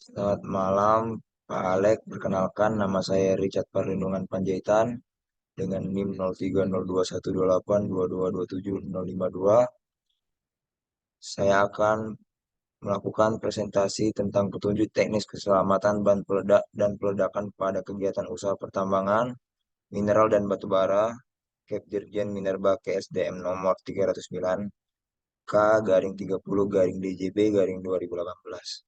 Selamat malam, Pak Alek. Perkenalkan, nama saya Richard Perlindungan Panjaitan dengan NIM 0302212822270052. Saya akan melakukan presentasi tentang petunjuk teknis keselamatan bahan peledak dan peledakan pada kegiatan usaha pertambangan, mineral dan batu bara, Kep Dirjen Minerba KSDM nomor 309 K/30/DJB/2018.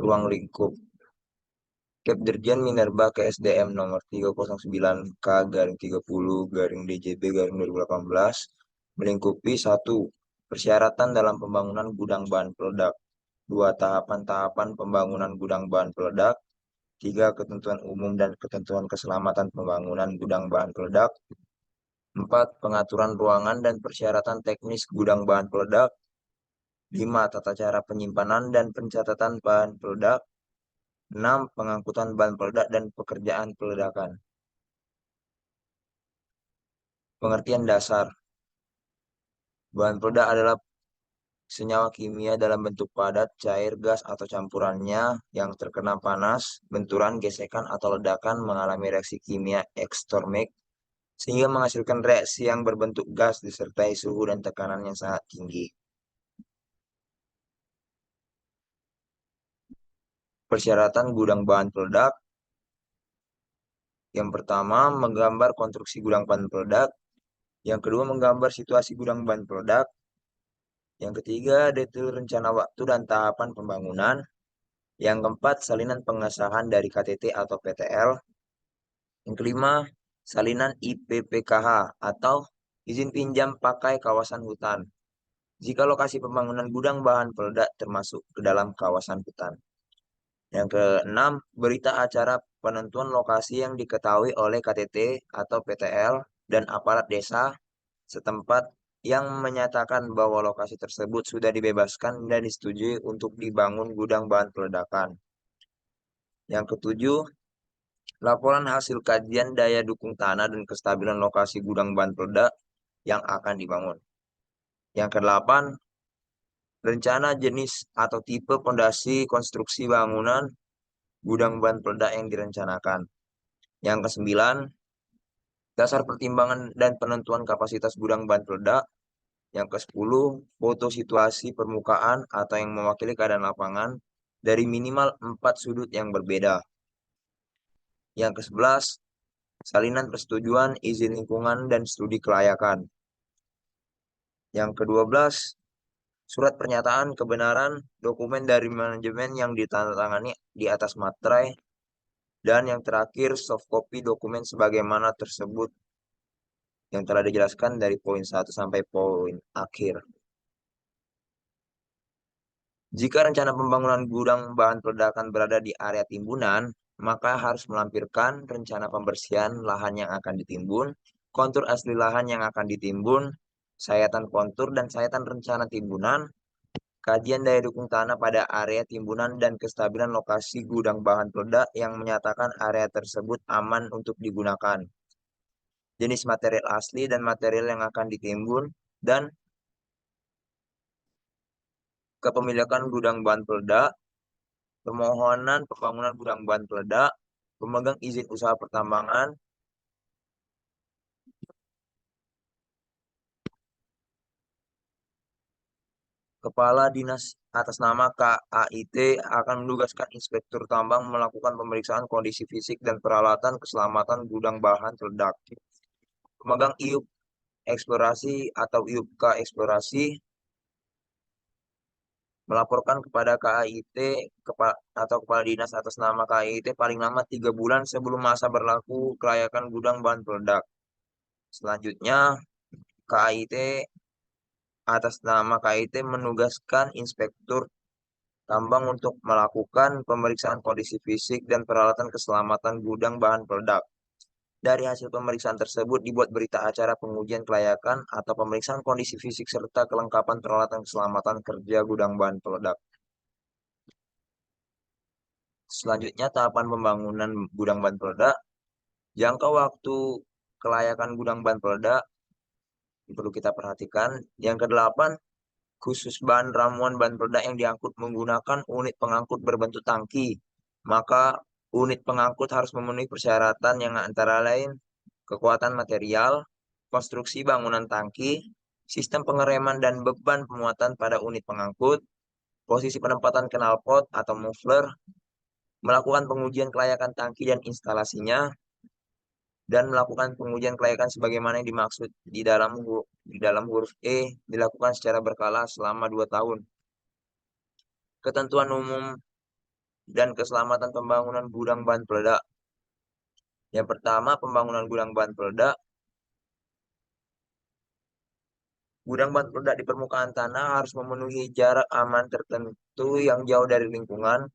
Ruang lingkup Kep Dirjen Minerba KSDM nomor 309 K/30/DJB/2018 melingkupi 1. Persyaratan dalam pembangunan gudang bahan peledak. 2. Tahapan-tahapan pembangunan gudang bahan peledak. 3. Ketentuan umum dan ketentuan keselamatan pembangunan gudang bahan peledak. 4. Pengaturan ruangan dan persyaratan teknis gudang bahan peledak. 5. Tata cara penyimpanan dan pencatatan bahan peledak. 6. Pengangkutan bahan peledak dan pekerjaan peledakan. Pengertian dasar. Bahan peledak adalah senyawa kimia dalam bentuk padat, cair, gas, atau campurannya yang terkena panas, benturan, gesekan, atau ledakan mengalami reaksi kimia eksternal sehingga menghasilkan reaksi yang berbentuk gas disertai suhu dan tekanan yang sangat tinggi. Persyaratan gudang bahan peledak. Yang pertama, menggambar konstruksi gudang bahan peledak. Yang kedua, menggambar situasi gudang bahan peledak. Yang ketiga, detail rencana waktu dan tahapan pembangunan. Yang keempat, salinan pengesahan dari KTT atau PTL. Yang kelima, salinan IPPKH atau izin pinjam pakai kawasan hutan. Jika lokasi pembangunan gudang bahan peledak termasuk ke dalam kawasan hutan. Yang keenam, berita acara penentuan lokasi yang diketahui oleh KTT atau PTL dan aparat desa setempat yang menyatakan bahwa lokasi tersebut sudah dibebaskan dan disetujui untuk dibangun gudang bahan peledakan. Yang ketujuh, laporan hasil kajian daya dukung tanah dan kestabilan lokasi gudang bahan peledak yang akan dibangun. Yang kedelapan, rencana jenis atau tipe pondasi konstruksi bangunan gudang bahan peledak yang direncanakan. Yang kesembilan, dasar pertimbangan dan penentuan kapasitas gudang bahan peledak. Yang ke-10, foto situasi permukaan atau yang mewakili keadaan lapangan dari minimal 4 sudut yang berbeda. Yang ke-11, salinan persetujuan, izin lingkungan, dan studi kelayakan. Yang ke-12, surat pernyataan kebenaran dokumen dari manajemen yang ditandatangani di atas materai. Dan yang terakhir, soft copy dokumen sebagaimana tersebut yang telah dijelaskan dari poin 1 sampai poin akhir. Jika rencana pembangunan gudang bahan peledakan berada di area timbunan, maka harus melampirkan rencana pembersihan lahan yang akan ditimbun, kontur asli lahan yang akan ditimbun, sayatan kontur dan sayatan rencana timbunan, kajian daya dukung tanah pada area timbunan dan kestabilan lokasi gudang bahan peledak yang menyatakan area tersebut aman untuk digunakan, jenis material asli dan material yang akan ditimbun, dan kepemilikan gudang bahan peledak, permohonan pembangunan gudang bahan peledak, pemegang izin usaha pertambangan, Kepala Dinas atas nama KAIT akan menugaskan Inspektur Tambang melakukan pemeriksaan kondisi fisik dan peralatan keselamatan gudang bahan peledak. Pemegang IUP eksplorasi atau IUPK eksplorasi melaporkan kepada KAIT atau Kepala Dinas atas nama KAIT paling lama 3 bulan sebelum masa berlaku kelayakan gudang bahan peledak. Selanjutnya, KAIT atas nama KAIT menugaskan Inspektur Tambang untuk melakukan pemeriksaan kondisi fisik dan peralatan keselamatan gudang bahan peledak. Dari hasil pemeriksaan tersebut dibuat berita acara pengujian kelayakan atau pemeriksaan kondisi fisik serta kelengkapan peralatan keselamatan kerja gudang bahan peledak. Selanjutnya, tahapan pembangunan gudang bahan peledak. Jangka waktu kelayakan gudang bahan peledak perlu kita perhatikan. Yang kedelapan, khusus bahan ramuan bahan peledak yang diangkut menggunakan unit pengangkut berbentuk tangki, maka unit pengangkut harus memenuhi persyaratan yang antara lain kekuatan material, konstruksi bangunan tangki, sistem pengereman dan beban pemuatan pada unit pengangkut, posisi penempatan knalpot atau muffler, melakukan pengujian kelayakan tangki dan instalasinya, dan melakukan pengujian kelayakan sebagaimana yang dimaksud di dalam huruf E dilakukan secara berkala selama 2 tahun. Ketentuan umum dan keselamatan pembangunan gudang bahan peledak. Yang pertama, pembangunan gudang bahan peledak. Gudang bahan peledak di permukaan tanah harus memenuhi jarak aman tertentu yang jauh dari lingkungan.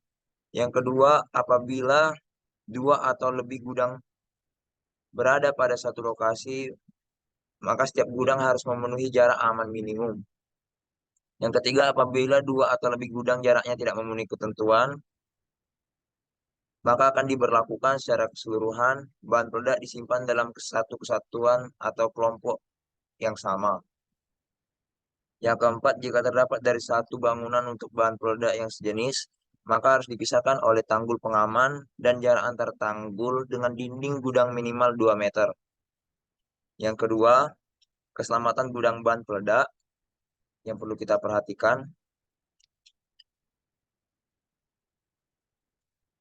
Yang kedua, apabila 2 atau lebih gudang berada pada satu lokasi, maka setiap gudang harus memenuhi jarak aman minimum. Yang ketiga, apabila 2 atau lebih gudang jaraknya tidak memenuhi ketentuan, maka akan diberlakukan secara keseluruhan bahan peledak disimpan dalam satu kesatuan atau kelompok yang sama. Yang keempat, jika terdapat dari satu bangunan untuk bahan peledak yang sejenis, maka harus dipisahkan oleh tanggul pengaman dan jarak antar tanggul dengan dinding gudang minimal 2 meter. Yang kedua, keselamatan gudang bahan peledak yang perlu kita perhatikan.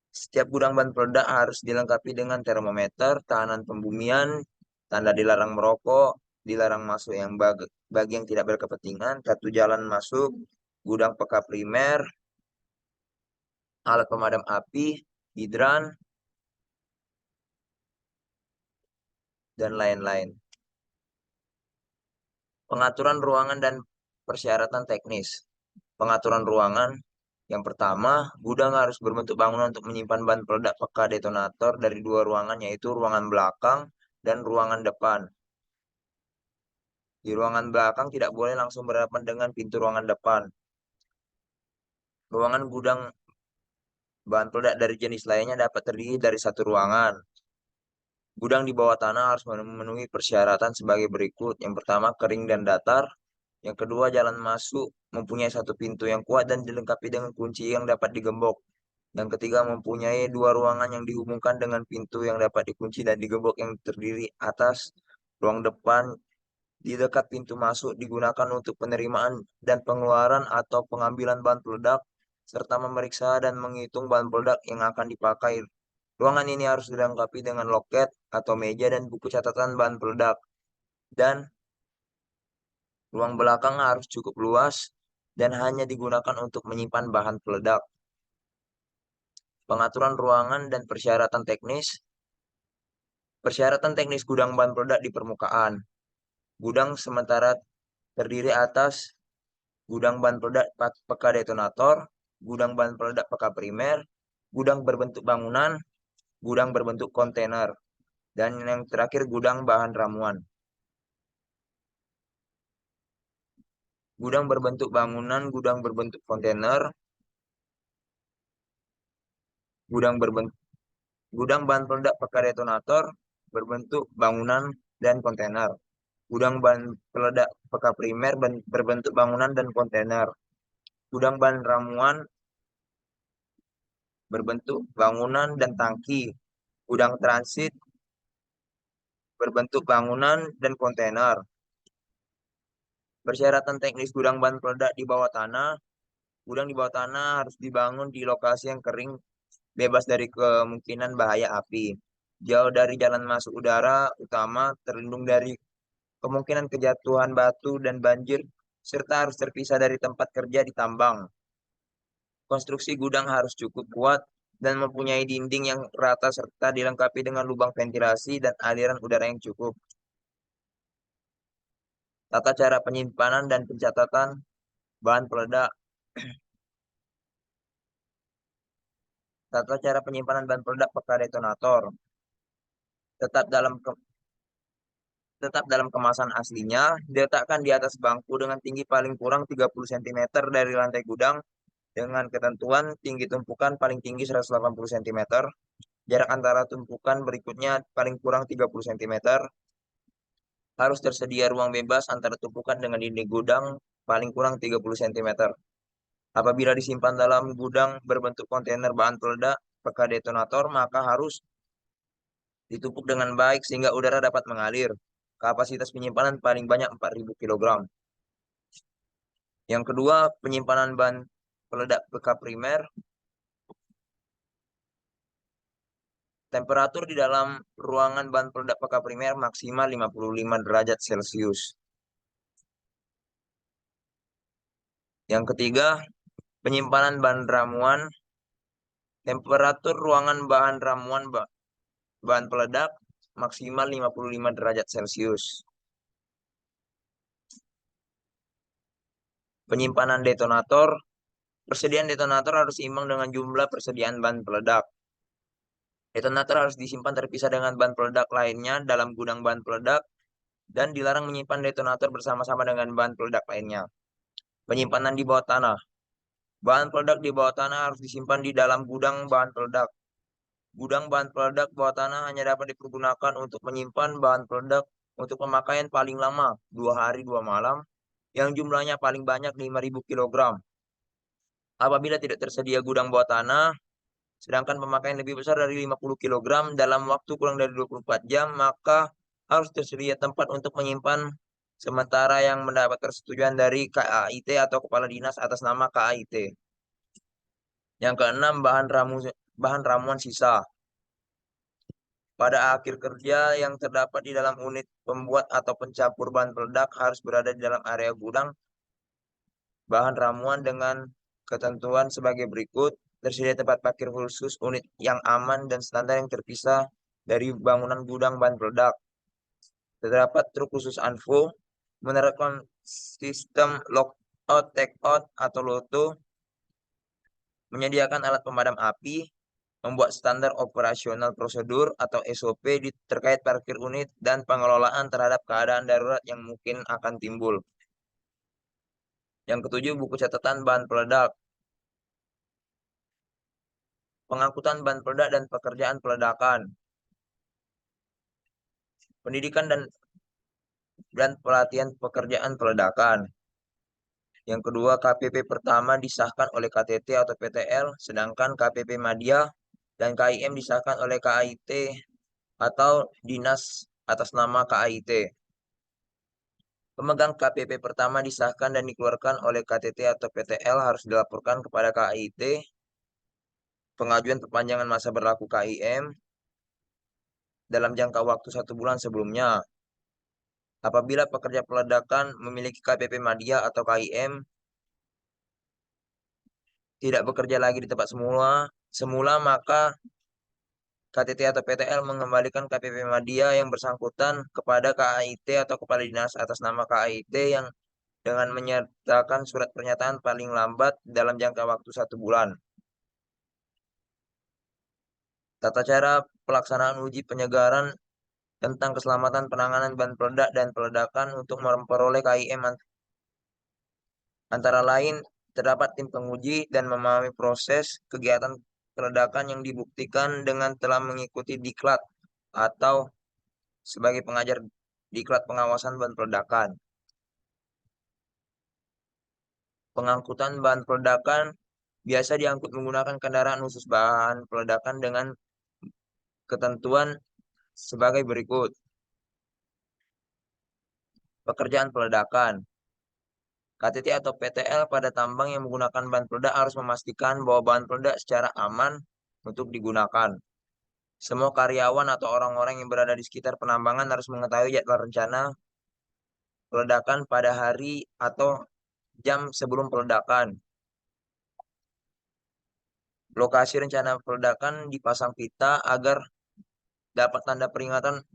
Setiap gudang bahan peledak harus dilengkapi dengan termometer, tahanan pembumian, tanda dilarang merokok, dilarang masuk yang bagi yang tidak berkepentingan, kartu jalan masuk, gudang peka primer, alat pemadam api, hidran, dan lain-lain. Pengaturan ruangan dan persyaratan teknis. Pengaturan ruangan. Yang pertama, gudang harus berbentuk bangunan untuk menyimpan bahan peledak peka detonator dari 2 ruangan, yaitu ruangan belakang dan ruangan depan. Di ruangan belakang tidak boleh langsung berhadapan dengan pintu ruangan depan. Ruangan gudang bahan peledak dari jenis lainnya dapat terdiri dari satu ruangan. Gudang di bawah tanah harus memenuhi persyaratan sebagai berikut. Yang pertama, kering dan datar. Yang kedua, jalan masuk mempunyai satu pintu yang kuat dan dilengkapi dengan kunci yang dapat digembok. Yang ketiga, mempunyai 2 ruangan yang dihubungkan dengan pintu yang dapat dikunci dan digembok yang terdiri atas. Ruang depan di dekat pintu masuk digunakan untuk penerimaan dan pengeluaran atau pengambilan bahan peledak, serta memeriksa dan menghitung bahan peledak yang akan dipakai. Ruangan ini harus dilengkapi dengan loket atau meja dan buku catatan bahan peledak. Dan ruang belakang harus cukup luas dan hanya digunakan untuk menyimpan bahan peledak. Pengaturan ruangan dan persyaratan teknis. Persyaratan teknis gudang bahan peledak di permukaan. Gudang sementara terdiri atas gudang bahan peledak peka detonator, gudang bahan peledak peka primer, gudang berbentuk bangunan, gudang berbentuk kontainer, dan yang terakhir gudang bahan ramuan. Gudang berbentuk bangunan, gudang berbentuk kontainer, gudang bahan peledak peka detonator, berbentuk bangunan dan kontainer. Gudang bahan peledak peka primer berbentuk bangunan dan kontainer. Gudang bahan ramuan berbentuk bangunan dan tangki. Gudang transit berbentuk bangunan dan kontainer. Persyaratan teknis gudang bahan peledak di bawah tanah. Gudang di bawah tanah harus dibangun di lokasi yang kering, bebas dari kemungkinan bahaya api, jauh dari jalan masuk udara utama, terlindung dari kemungkinan kejatuhan batu dan banjir, serta harus terpisah dari tempat kerja di tambang. Konstruksi gudang harus cukup kuat dan mempunyai dinding yang rata serta dilengkapi dengan lubang ventilasi dan aliran udara yang cukup. Tata cara penyimpanan dan pencatatan bahan peledak. Tata cara penyimpanan bahan peledak peka detonator. Tetap dalam tetap dalam kemasan aslinya, diletakkan di atas bangku dengan tinggi paling kurang 30 cm dari lantai gudang dengan ketentuan tinggi tumpukan paling tinggi 180 cm. Jarak antara tumpukan berikutnya paling kurang 30 cm. Harus tersedia ruang bebas antara tumpukan dengan dinding gudang paling kurang 30 cm. Apabila disimpan dalam gudang berbentuk kontainer bahan peledak bekas detonator, maka harus ditumpuk dengan baik sehingga udara dapat mengalir. Kapasitas penyimpanan paling banyak 4.000 kg. Yang kedua, penyimpanan bahan peledak bekas primer. Temperatur di dalam ruangan bahan peledak bekas primer maksimal 55 derajat Celcius. Yang ketiga, penyimpanan bahan ramuan. Temperatur ruangan bahan ramuan bahan peledak maksimal 55 derajat Celcius. Penyimpanan detonator. Persediaan detonator harus seimbang dengan jumlah persediaan bahan peledak. Detonator harus disimpan terpisah dengan bahan peledak lainnya dalam gudang bahan peledak dan dilarang menyimpan detonator bersama-sama dengan bahan peledak lainnya. Penyimpanan di bawah tanah. Bahan peledak di bawah tanah harus disimpan di dalam gudang bahan peledak. Gudang bahan peledak bawah tanah hanya dapat dipergunakan untuk menyimpan bahan peledak untuk pemakaian paling lama 2 hari 2 malam yang jumlahnya paling banyak 5.000 kg. Apabila tidak tersedia gudang bawah tanah, sedangkan pemakaian lebih besar dari 50 kg dalam waktu kurang dari 24 jam, maka harus tersedia tempat untuk menyimpan sementara yang mendapat persetujuan dari KAIT atau Kepala Dinas atas nama KAIT. Yang keenam, bahan ramuan sisa. Pada akhir kerja yang terdapat di dalam unit pembuat atau pencampur bahan peledak harus berada di dalam area gudang bahan ramuan dengan ketentuan sebagai berikut. Tersedia tempat parkir khusus, unit yang aman dan standar yang terpisah dari bangunan gudang bahan peledak. Terdapat truk khusus ANFO, menerapkan sistem lockout, takeout atau LOTO, menyediakan alat pemadam api, membuat standar operasional prosedur atau SOP terkait parkir unit dan pengelolaan terhadap keadaan darurat yang mungkin akan timbul. Yang ketujuh, buku catatan bahan peledak. Pengangkutan bahan peledak dan pekerjaan peledakan. Pendidikan dan pelatihan pekerjaan peledakan. Yang kedua, KPP pertama disahkan oleh KTT atau PTL, sedangkan KPP Madya dan KIM disahkan oleh KAIT atau Dinas atas nama KAIT. Pemegang KPP pertama disahkan dan dikeluarkan oleh KTT atau PTL harus dilaporkan kepada KAIT pengajuan perpanjangan masa berlaku KIM dalam jangka waktu 1 bulan sebelumnya. Apabila pekerja peledakan memiliki KPP Madya atau KIM tidak bekerja lagi di tempat semula, maka KTT atau PTL mengembalikan KPP Madya yang bersangkutan kepada KAIT atau Kepala Dinas atas nama KAIT yang dengan menyertakan surat pernyataan paling lambat dalam jangka waktu 1 bulan. Tata cara pelaksanaan uji penyegaran tentang keselamatan penanganan bahan peledak dan peledakan untuk memperoleh KIM antara lain terdapat tim penguji dan memahami proses kegiatan peledakan yang dibuktikan dengan telah mengikuti diklat atau sebagai pengajar diklat pengawasan bahan peledakan. Pengangkutan bahan peledakan biasa diangkut menggunakan kendaraan khusus bahan peledakan dengan ketentuan sebagai berikut. Pekerjaan peledakan. KTT atau PTL pada tambang yang menggunakan bahan peledak harus memastikan bahwa bahan peledak secara aman untuk digunakan. Semua karyawan atau orang-orang yang berada di sekitar penambangan harus mengetahui jadwal rencana peledakan pada hari atau jam sebelum peledakan. Lokasi rencana peledakan dipasang pita agar dapat tanda peringatan